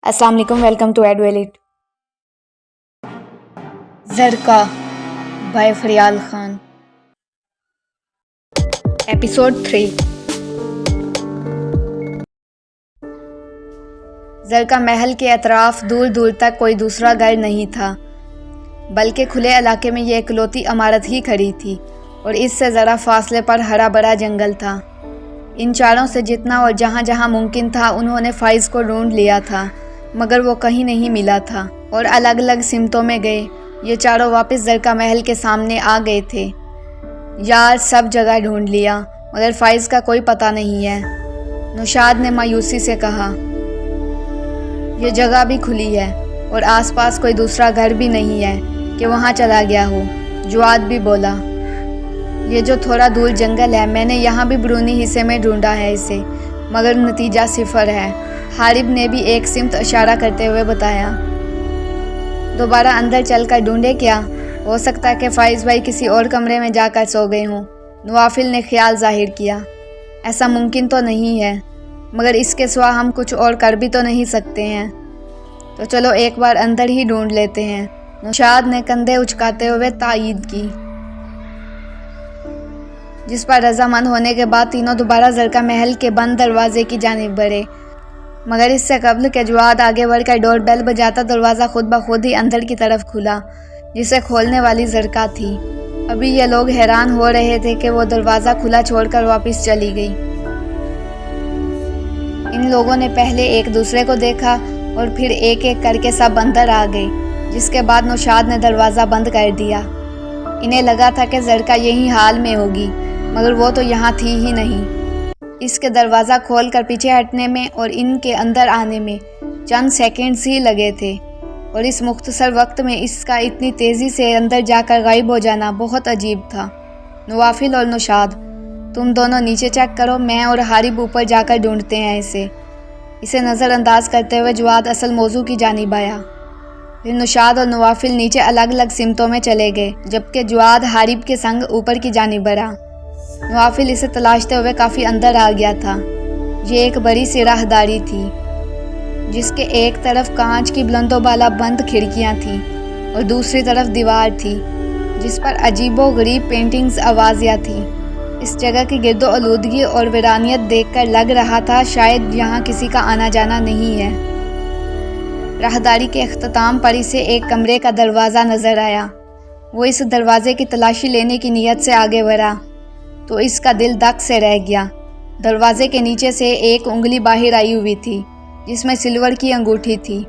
अस्सलाम वालेकुम, welcome to एडवेलिट। ज़रका बाय फरियाल खान। एपिसोड 3। ज़रका महल के अतराफ दूर दूर तक कोई दूसरा घर नहीं था, बल्कि खुले इलाके में ये इकलौती इमारत ही खड़ी थी और इससे ज़रा फासले पर हरा भरा जंगल था। इन चारों से जितना और जहाँ जहाँ मुमकिन था उन्होंने फाइज़ को ढूंढ लिया था, मगर वो कहीं नहीं मिला था और अलग अलग सिमतों में गए। ये चारों वापस ज़रका महल के सामने आ गए थे। यार, सब जगह ढूंढ लिया मगर फाइज़ का कोई पता नहीं है, नौशाद ने मायूसी से कहा। ये जगह भी खुली है और आसपास कोई दूसरा घर भी नहीं है कि वहाँ चला गया हो, जवाद भी बोला। ये जो थोड़ा दूर जंगल है, मैंने यहाँ भी बैरूनी हिस्से में ढूंढा है इसे, मगर नतीजा सिफर है, हारिब ने भी एक सिमत इशारा करते हुए बताया। दोबारा अंदर चलकर ढूंढे क्या? हो सकता है कि फाइज़ भाई किसी और कमरे में जाकर सो गए हों, नवाफिल ने ख्याल जाहिर किया। ऐसा मुमकिन तो नहीं है, मगर इसके सिवा हम कुछ और कर भी तो नहीं सकते हैं, तो चलो एक बार अंदर ही ढूंढ लेते हैं, नौशाद ने कंधे उचकाते हुए तायीद की। जिस पर रजामंद होने के बाद तीनों दोबारा ज़रका महल के बंद दरवाजे की जानिब बढ़े, मगर इससे कबल के जवाद आगे बढ़कर डोर बेल बजाता दरवाज़ा खुद ब खुद ही अंदर की तरफ खुला, जिसे खोलने वाली ज़रका थी। अभी ये लोग हैरान हो रहे थे कि वो दरवाज़ा खुला छोड़कर वापस चली गई। इन लोगों ने पहले एक दूसरे को देखा और फिर एक एक करके सब अंदर आ गए, जिसके बाद नौशाद ने दरवाज़ा बंद कर दिया। इन्हें लगा था कि ज़रका यही हाल में होगी, मगर वो तो यहाँ थी ही नहीं। इसके दरवाज़ा खोलकर पीछे हटने में और इनके अंदर आने में चंद सेकंड्स ही लगे थे, और इस मुख्तसर वक्त में इसका इतनी तेज़ी से अंदर जाकर गायब हो जाना बहुत अजीब था। नवाफिल और नौशाद, तुम दोनों नीचे चेक करो, मैं और हारिब ऊपर जाकर ढूंढते हैं इसे नज़रअंदाज करते हुए जवाद असल मौजू की जानिब आया। फिर नौशाद और नवाफिल नीचे अलग अलग सिमतों में चले गए, जबकि जवाद हारिब के संग ऊपर की जानिब बढ़ा। नवाफिल इसे तलाशते हुए काफ़ी अंदर आ गया था। ये एक बड़ी सी राहदारी थी, जिसके एक तरफ कांच की बुलंदोबाला बंद खिड़कियां थीं और दूसरी तरफ दीवार थी जिस पर अजीबो गरीब पेंटिंग्स आवाज़ियाँ थीं। इस जगह की गिरदो आलूदगी और वीरानियत देखकर लग रहा था शायद यहाँ किसी का आना जाना नहीं है। राहदारी के अख्ताम पर इसे एक कमरे का दरवाज़ा नज़र आया। वो इस दरवाजे की तलाशी लेने की नीयत से आगे बढ़ा तो इसका दिल धक से रह गया। दरवाजे के नीचे से एक उंगली बाहर आई हुई थी, जिसमें सिल्वर की अंगूठी थी,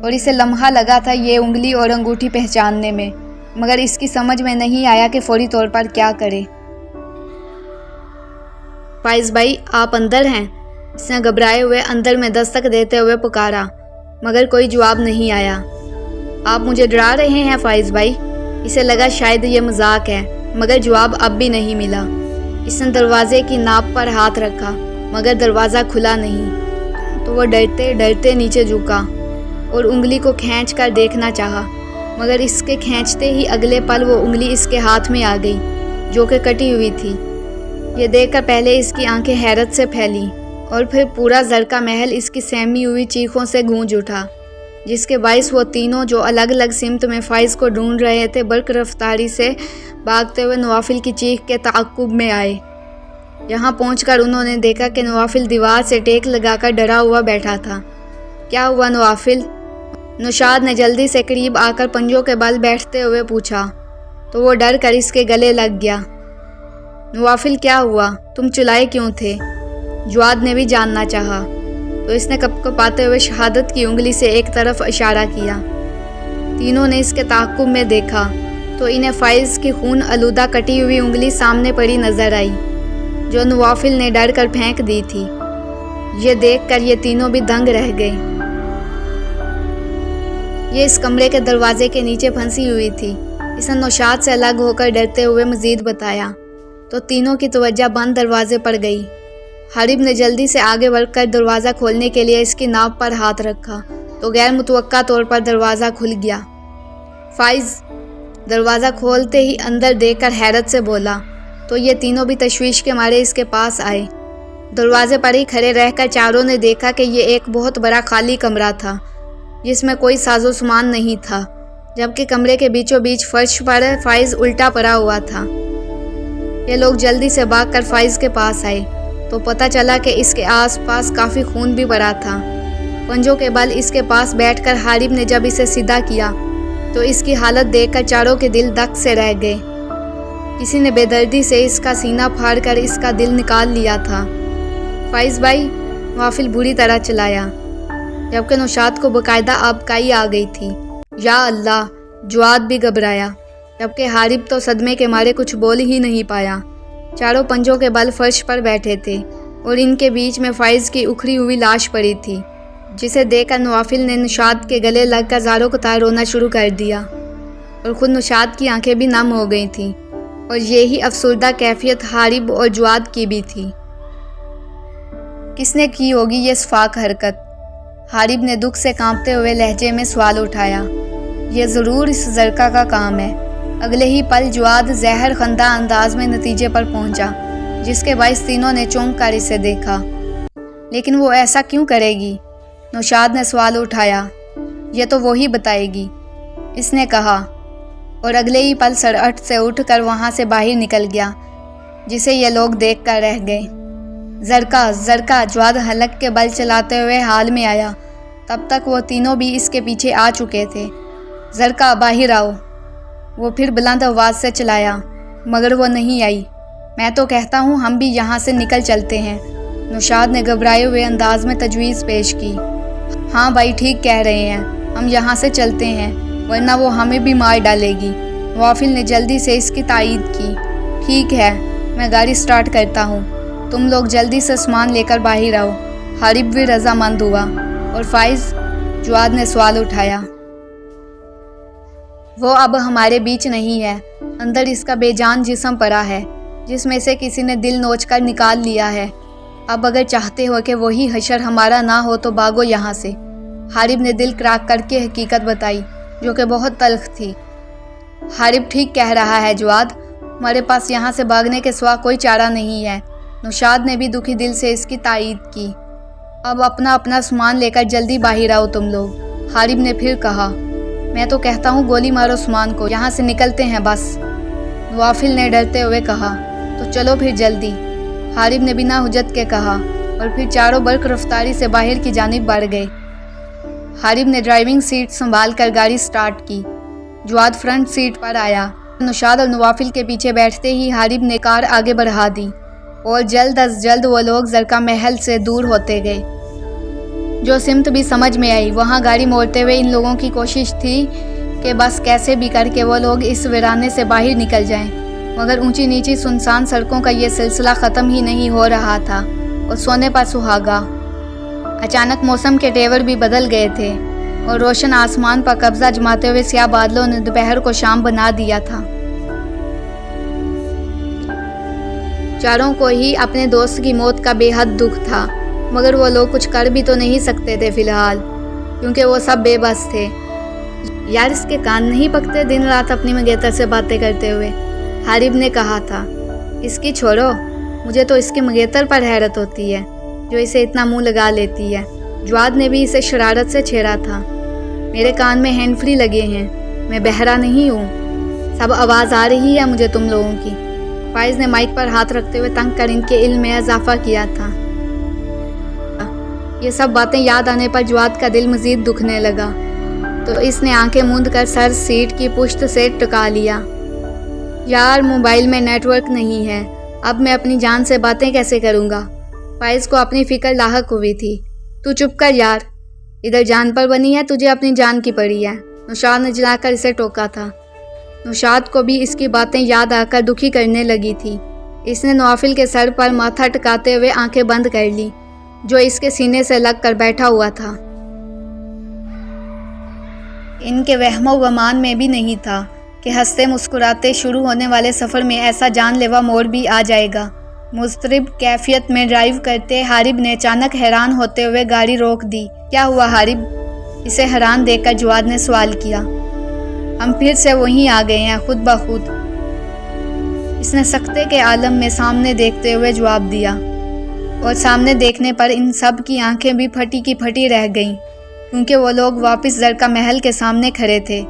और इसे लम्हा लगा था ये उंगली और अंगूठी पहचानने में, मगर इसकी समझ में नहीं आया कि फौरी तौर पर क्या करे। फाइज़ भाई, आप अंदर हैं? इसने घबराए हुए अंदर में दस्तक देते हुए पुकारा, मगर कोई जवाब नहीं आया। आप मुझे डरा रहे हैं फाइज़ भाई? इसे लगा शायद ये मजाक है, मगर जवाब अब भी नहीं मिला। इसने दरवाजे की नाप पर हाथ रखा, मगर दरवाज़ा खुला नहीं, तो वो डरते डरते नीचे झुका और उंगली को खींच कर देखना चाहा, मगर इसके खींचते ही अगले पल वो उंगली इसके हाथ में आ गई, जो कि कटी हुई थी। ये देखकर पहले इसकी आंखें हैरत से फैली और फिर पूरा ज़रका महल इसकी सहमी हुई चीखों से गूंज उठा, जिसके बाइस वो तीनों जो अलग अलग सिमत में फाइज़ को ढूंढ रहे थे बर्क रफ्तारी से भागते हुए नवाफिल की चीख के ताक़ुब में आए। यहाँ पहुंचकर उन्होंने देखा कि नवाफिल दीवार से टेक लगाकर डरा हुआ बैठा था। क्या हुआ नवाफिल? नौशाद ने जल्दी से करीब आकर पंजों के बल बैठते हुए पूछा, तो वो डर कर इसके गले लग गया। नवाफिल, क्या हुआ? तुम चिल्लाए क्यों थे? जवाद ने भी जानना चाहा, तो इसने कपकपाते हुए शहादत की उंगली से एक तरफ इशारा किया। तीनों ने इसके ताक़ुब में देखा तो इन्हें फाइज़ की खून आलूदा कटी हुई उंगली सामने पड़ी नजर आई, जो नवाफिल ने डर कर फेंक दी थी। ये देखकर ये तीनों भी दंग रह गए। ये इस कमरे के दरवाजे के नीचे फंसी हुई थी। इसने नौशाद से अलग होकर डरते हुए मजीद बताया, तो तीनों की तवज्जो बंद दरवाजे पर गई। हारिब ने जल्दी से आगे बढ़कर दरवाज़ा खोलने के लिए इसकी नाव पर हाथ रखा, तो गैर मुतवक्का तौर पर दरवाज़ा खुल गया। फाइज़ दरवाज़ा खोलते ही अंदर देखकर हैरत से बोला, तो ये तीनों भी तशवीश के मारे इसके पास आए। दरवाजे पर ही खड़े रहकर चारों ने देखा कि ये एक बहुत बड़ा खाली कमरा था, जिस में कोई साजो सामान नहीं था, जबकि कमरे के बीचों बीच फर्श पर फाइज उल्टा पड़ा हुआ था। ये लोग जल्दी से भागकर फाइज के पास आए तो पता चला कि इसके आसपास काफ़ी खून भी पड़ा था। पंजों के बल इसके पास बैठकर हारिब ने जब इसे सीधा किया तो इसकी हालत देखकर चारों के दिल धक से रह गए। किसी ने बेदर्दी से इसका सीना फाड़कर इसका दिल निकाल लिया था। फाइज भाई, नवाफिल बुरी तरह चिल्लाया, जबकि नौशाद को बाकायदा आबकाई आ गई थी। या अल्लाह, जवाद भी घबराया, जबकि हारिब तो सदमे के मारे कुछ बोल ही नहीं पाया। चारों पंजों के बल फर्श पर बैठे थे और इनके बीच में फाइज की उखड़ी हुई लाश पड़ी थी, जिसे देखकर नवाफिल ने नौशाद के गले लगकर ज़ारों कतार रोना शुरू कर दिया और ख़ुद नौशाद की आंखें भी नम हो गई थीं। और यही अफसुर्दा कैफियत हारिब और जवाद की भी थी। किसने की होगी ये शफाक हरकत? हारिब ने दुख से कांपते हुए लहजे में सवाल उठाया। ये ज़रूर इस ज़रका का काम है। अगले ही पल जवाद जहर खंदा अंदाज में नतीजे पर पहुंचा, जिसके बाइस तीनों ने चौंक कर इसे देखा। लेकिन वो ऐसा क्यों करेगी? नौशाद ने सवाल उठाया। ये तो वो ही बताएगी, इसने कहा, और अगले ही पल सरअट से उठकर वहाँ से बाहर निकल गया, जिसे ये लोग देख कर रह गए। ज़रका, ज़रका, जवाद हलक के बल चलाते हुए हाल में आया। तब तक वो तीनों भी इसके पीछे आ चुके थे। ज़रका, बाहर आओ, वो फिर बुलंद आवाज़ से चिल्लाया, मगर वो नहीं आई। मैं तो कहता हूँ हम भी यहाँ से निकल चलते हैं, नौशाद ने घबराए हुए अंदाज में तजवीज़ पेश की। हाँ भाई, ठीक कह रहे हैं, हम यहाँ से चलते हैं, वरना वो हमें भी मार डालेगी। नवाफिल ने जल्दी से इसकी तायीद की। ठीक है, मैं गाड़ी स्टार्ट करता हूँ, तुम लोग जल्दी से सामान लेकर बाहर आओ। हारिब भी रजामंद हुआ। और फाइज, जवाद ने सवाल उठाया। वो अब हमारे बीच नहीं है। अंदर इसका बेजान जिस्म पड़ा है, जिसमें से किसी ने दिल नोच कर निकाल लिया है। अब अगर चाहते हो कि वही हशर हमारा ना हो तो भागो यहाँ से। हारिब ने दिल क्रैक करके हकीकत बताई, जो कि बहुत तल्ख थी। हारिब ठीक कह रहा है जवाद, हमारे पास यहाँ से भागने के सिवा कोई चारा नहीं है। नौशाद ने भी दुखी दिल से इसकी तायीद की। अब अपना अपना सामान लेकर जल्दी बाहर आओ तुम लोग। हारिब ने फिर कहा, मैं तो कहता हूँ गोली मारो सामान को, यहाँ से निकलते हैं बस। नवाफिल ने डरते हुए कहा, तो चलो फिर जल्दी। हारिब ने बिना हुज्जत के कहा और फिर चारों बर्क रफ्तारी से बाहर की जानिब बढ़ गए। हारिब ने ड्राइविंग सीट संभाल कर गाड़ी स्टार्ट की। जवाद फ्रंट सीट पर आया। नौशाद और नवाफिल के पीछे बैठते ही हारिब ने कार आगे बढ़ा दी और जल्द अज जल्द वो लोग ज़रका महल से दूर होते गए। जो सिमत भी समझ में आई, वहाँ गाड़ी मोड़ते हुए इन लोगों की कोशिश थी कि बस कैसे भी करके वो लोग इस वीराने से बाहर निकल जाएं। मगर ऊंची नीची सुनसान सड़कों का ये सिलसिला ख़त्म ही नहीं हो रहा था और सोने पर सुहागा। अचानक मौसम के तेवर भी बदल गए थे और रोशन आसमान पर कब्जा जमाते हुए स्याह बादलों ने दोपहर को शाम बना दिया था। चारों को ही अपने दोस्त की मौत का बेहद दुख था, मगर वो लोग कुछ कर भी तो नहीं सकते थे फिलहाल, क्योंकि वो सब बेबस थे। यार, इसके कान नहीं पकते दिन रात अपनी मंगेतर से बातें करते हुए, हारिब ने कहा था। इसकी छोड़ो, मुझे तो इसकी मंगेतर पर हैरत होती है, जो इसे इतना मुंह लगा लेती है। जवाद ने भी इसे शरारत से छेड़ा था। मेरे कान में हैंड फ्री लगे हैं, मैं बहरा नहीं हूँ, सब आवाज़ आ रही है मुझे तुम लोगों की। फाइज ने माइक पर हाथ रखते हुए तंग कर इनके इल्म में इजाफा किया था। ये सब बातें याद आने पर जवाद का दिल मज़ीद दुखने लगा, तो इसने आंखें मूंद कर सर सीट की पुश्त से टका लिया। यार, मोबाइल में नेटवर्क नहीं है, अब मैं अपनी जान से बातें कैसे करूँगा? फाइज को अपनी फ़िक्र लाहक हुई थी। तू चुप कर यार, इधर जान पर बनी है, तुझे अपनी जान की पड़ी है, नौशाद ने जलाकर इसे टोका था। नौशाद को भी इसकी बातें याद आकर दुखी करने लगी थी। इसने नवाफिल के सर पर माथा टिकाते हुए आंखें बंद कर ली, जो इसके सीने से लग कर बैठा हुआ था। इनके वहमो गुमान में भी नहीं था कि हंसते मुस्कुराते शुरू होने वाले सफ़र में ऐसा जानलेवा मोड़ भी आ जाएगा। मुस्तरिब कैफियत में ड्राइव करते हारिब ने अचानक हैरान होते हुए गाड़ी रोक दी। क्या हुआ हारिब? इसे हैरान देखकर जवाद ने सवाल किया। हम फिर से वहीं आ गए हैं, खुद ब खुद, इसने सख्ते के आलम में सामने देखते हुए जवाब दिया। और सामने देखने पर इन सब की आंखें भी फटी की फटी रह गईं। کیونکہ وہ لوگ واپس زرکا محل کے سامنے کھڑے تھے۔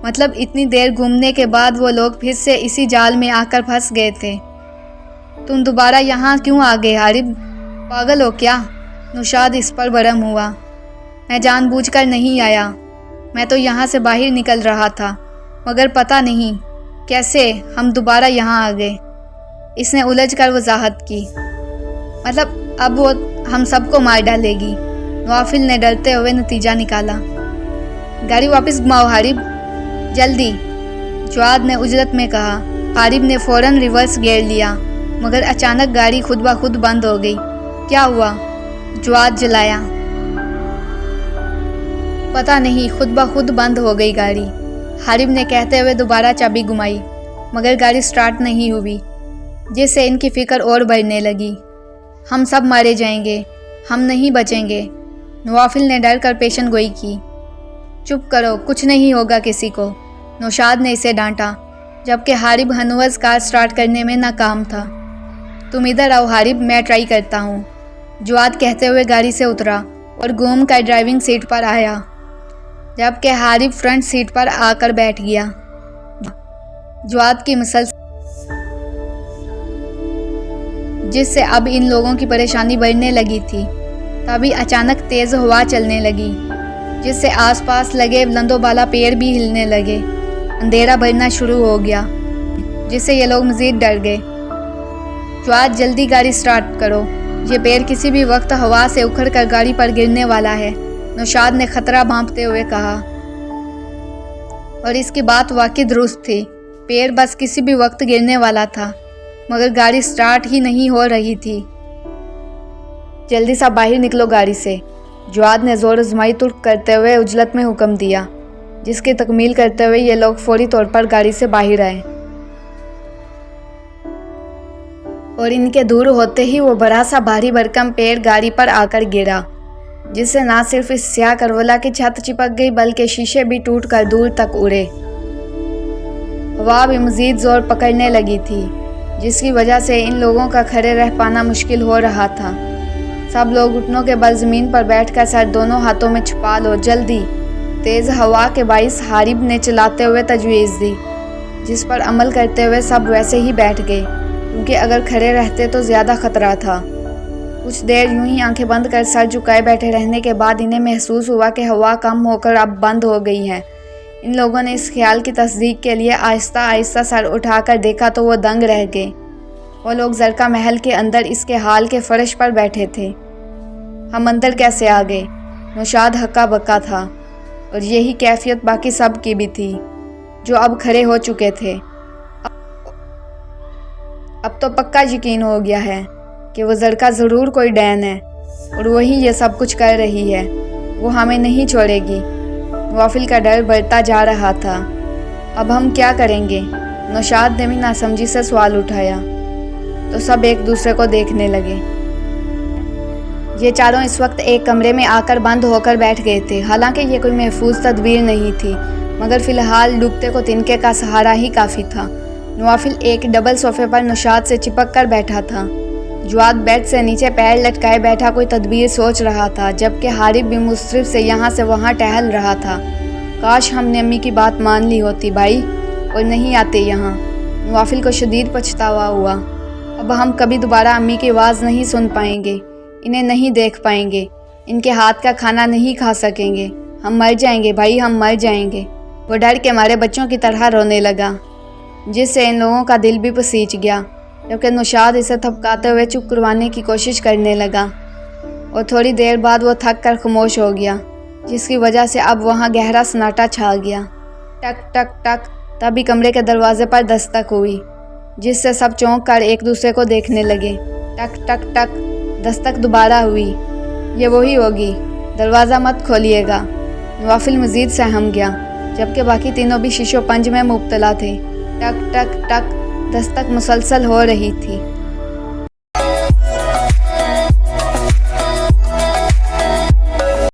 مطلب اتنی دیر گھومنے کے بعد وہ لوگ پھر سے اسی جال میں آ کر پھنس گئے تھے۔ تم دوبارہ یہاں کیوں آ گئے حارب؟ پاگل ہو کیا؟ نوشاد اس پر برہم ہوا۔ میں جان بوجھ کر نہیں آیا، میں تو یہاں سے باہر نکل رہا تھا، مگر پتہ نہیں کیسے ہم دوبارہ یہاں آ گئے۔ اس نے الجھ کر وضاحت کی۔ مطلب اب وہ ہم سب کو مار ڈالے گی، نوافل نے ڈرتے ہوئے نتیجہ نکالا۔ گاڑی واپس گھماؤ حارب، جلدی، جواد نے اجرت میں کہا۔ حارب نے فوراً ریورس گیئر لیا، مگر اچانک گاڑی خود بخود بند ہو گئی۔ کیا ہوا؟ جواد جلایا۔ پتہ نہیں، خود بخود بند ہو گئی گاڑی، حارب نے کہتے ہوئے دوبارہ چابی گھمائی، مگر گاڑی سٹارٹ نہیں ہوئی، جس سے ان کی فکر اور بڑھنے لگی۔ ہم سب مارے جائیں گے، ہم نہیں بچیں گے، نوافل نے ڈر کر پیشن گوئی کی۔ چپ کرو، کچھ نہیں ہوگا کسی کو، نوشاد نے اسے ڈانٹا، جبکہ حارب ہنوز کار سٹارٹ کرنے میں ناکام تھا۔ تم ادھر آؤ حارب، میں ٹرائی کرتا ہوں، جواد کہتے ہوئے گاڑی سے اترا اور گھوم کر ڈرائیونگ سیٹ پر آیا، جبکہ حارب فرنٹ سیٹ پر آ کر بیٹھ گیا۔ جواد کی مسلسل جس سے اب ان لوگوں کی پریشانی بڑھنے لگی تھی۔ تبھی اچانک تیز ہوا چلنے لگی، جس سے آس پاس لگے بلند و بالا پیڑ بھی ہلنے لگے۔ اندھیرا بڑھنا شروع ہو گیا، جس سے یہ لوگ مزید ڈر گئے۔ جواد جلدی گاڑی سٹارٹ کرو، یہ پیڑ کسی بھی وقت ہوا سے اکھڑ کر گاڑی پر گرنے والا ہے، نوشاد نے خطرہ بھانپتے ہوئے کہا۔ اور اس کی بات واقعی درست تھی، پیڑ بس کسی بھی وقت گرنے والا تھا، مگر گاڑی سٹارٹ ہی نہیں ہو رہی تھی۔ جلدی سے باہر نکلو گاڑی سے، جواد نے زور آزمائی ترک کرتے ہوئے عجلت میں حکم دیا، جس کی تکمیل کرتے ہوئے یہ لوگ فوری طور پر گاڑی سے باہر آئے۔ اور ان کے دور ہوتے ہی وہ بڑا سا بھاری بھرکم پیڑ گاڑی پر آ کر گرا، جس سے نہ صرف اس سیاہ کربلا کی چھت چپک گئی بلکہ شیشے بھی ٹوٹ کر دور تک اڑے۔ ہوا بھی مزید زور پکڑنے لگی تھی، جس کی وجہ سے ان لوگوں کا کھڑے رہ پانا مشکل ہو رہا تھا۔ سب لوگ گھٹنوں کے بل زمین پر بیٹھ کر سر دونوں ہاتھوں میں چھپا لو، جلدی، تیز ہوا کے باعث حارب نے چلاتے ہوئے تجویز دی، جس پر عمل کرتے ہوئے سب ویسے ہی بیٹھ گئے، کیونکہ اگر کھڑے رہتے تو زیادہ خطرہ تھا۔ کچھ دیر یوں ہی آنکھیں بند کر سر جھکائے بیٹھے رہنے کے بعد انہیں محسوس ہوا کہ ہوا کم ہو کر اب بند ہو گئی ہے۔ ان لوگوں نے اس خیال کی تصدیق کے لیے آہستہ آہستہ سر اٹھا کر دیکھا تو وہ دنگ رہ گئے۔ وہ لوگ زرکا محل کے اندر اس کے حال کے فرش پر بیٹھے تھے۔ ہم اندر کیسے آ گئے؟ نوشاد ہکا بکا تھا، اور یہی کیفیت باقی سب کی بھی تھی، جو اب کھڑے ہو چکے تھے۔ اب تو پکا یقین ہو گیا ہے کہ وہ زرکا ضرور کوئی ڈین ہے، اور وہی یہ سب کچھ کر رہی ہے، وہ ہمیں نہیں چھوڑے گی۔ نوافل کا ڈر بڑھتا جا رہا تھا۔ اب ہم کیا کریں گے؟ نوشاد نے بھی ناسمجھی سے سوال اٹھایا۔ تو سب ایک دوسرے کو دیکھنے لگے۔ یہ چاروں اس وقت ایک کمرے میں آ کر بند ہو کر بیٹھ گئے تھے۔ حالانکہ یہ کوئی محفوظ تدبیر نہیں تھی، مگر فی الحال ڈوبتے کو تنکے کا سہارا ہی کافی تھا۔ نوافل ایک ڈبل صوفے پر نوشاد سے چپک کر بیٹھا تھا۔ جواد بیڈ سے نیچے پیر لٹکائے بیٹھا کوئی تدبیر سوچ رہا تھا، جبکہ حارب بھی مصرف سے یہاں سے وہاں ٹہل رہا تھا۔ کاش ہم نے امی کی بات مان لی ہوتی بھائی، اور نہیں آتے یہاں۔ نوافل کو شدید پچھتاوا ہوا۔ اب ہم کبھی دوبارہ امی کی آواز نہیں سن پائیں گے، انہیں نہیں دیکھ پائیں گے، ان کے ہاتھ کا کھانا نہیں کھا سکیں گے، ہم مر جائیں گے بھائی، ہم مر جائیں گے۔ وہ ڈر کے مارے بچوں کی طرح رونے لگا، جس سے ان لوگوں کا دل بھی پسیج گیا، جبکہ نوشاد اسے تھپکاتے ہوئے چپ کروانے کی کوشش کرنے لگا، اور تھوڑی دیر بعد وہ تھک کر خاموش ہو گیا، جس کی وجہ سے اب وہاں گہرا سناٹا چھا گیا۔ ٹک ٹک ٹک، تبھی کمرے کے دروازے پر دستک ہوئی، جس سے سب چونک کر ایک دوسرے کو دیکھنے لگے۔ ٹک ٹک ٹک، دستک دوبارہ ہوئی۔ یہ وہی ہوگی، دروازہ مت کھولیے گا۔ نوافل مزید سہم گیا، جبکہ باقی تینوں بھی شش و پنج میں مبتلا تھے۔ ٹک ٹک ٹک، دستک مسلسل ہو رہی تھی۔